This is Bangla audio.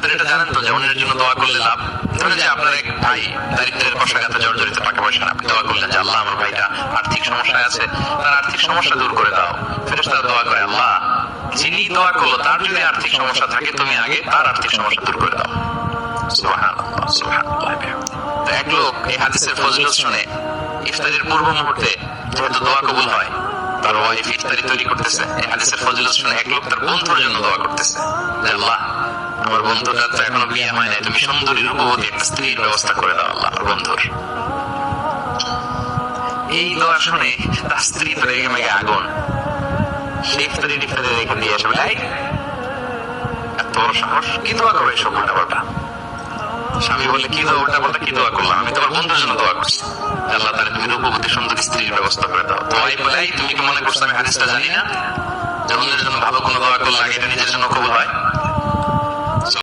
আপনারা এটা জানেন তো যে অন্যের জন্য দোয়া করলে লাভ? ধরেন যে আপনার এক ভাই দারিদ্রের কষাঘাতে জর্জরিত, টাকা পয়সা না, আপনি দোয়া করলেন যে আল্লাহ আমার ভাইটা আর্থিক সমস্যায় আছে, তার আর্থিক সমস্যা দূর করে দাও। ফেরেশতারা দোয়া করে, আল্লাহ যিনি দোয়া করলো তার যদি আর্থিক সমস্যা থাকে তুমি আগে তার আর্থিক সমস্যা দূর করে দাও। সুবহানাল্লাহ, সুবহানাল্লাহ। তো এক লোক এই হাদিসের ফজিলত শুনে ইফতারের পূর্ব মুহূর্তে যেহেতু দোয়া কবুল হয়, তার ওয়াইফ ইফতারি তৈরি করতেছে, এই হাদিসের ফজিলত শুনে এক লোক তার বন্ধুর জন্য দোয়া করতেছে যে আল্লাহ আমার বন্ধুটা তো এখনো বিয়ে হয় নাই, তুমি সুন্দরী রূপবতী একটা স্ত্রীর ব্যবস্থা করে দাও আল্লাহ আমার বন্ধুর। এই দোয়া শুনে তার স্ত্রী তো রেগে মেগে আগুন, সে ইফতারি টিফতারি রেখে দিয়ে আসবে, এত বড় সাহস, কি দোয়া করো এসব উল্টাপাল্টা? স্বামী বলে, কি দোয়া উল্টাপাল্টা, কি দোয়া করলাম? আমি তোমার বন্ধুর জন্য দোয়া করছি আল্লাহ তাহলে তুমি রূপবতী সুন্দরী স্ত্রীর ব্যবস্থা করে দাও। দোয়াই বলে, তুমি কি মনে করছো আমি হাদিসটা জানি না যে অন্যের জন্য ভালো কোনো দোয়া করলে আগে এটা নিজের জন্য কবুল হয়?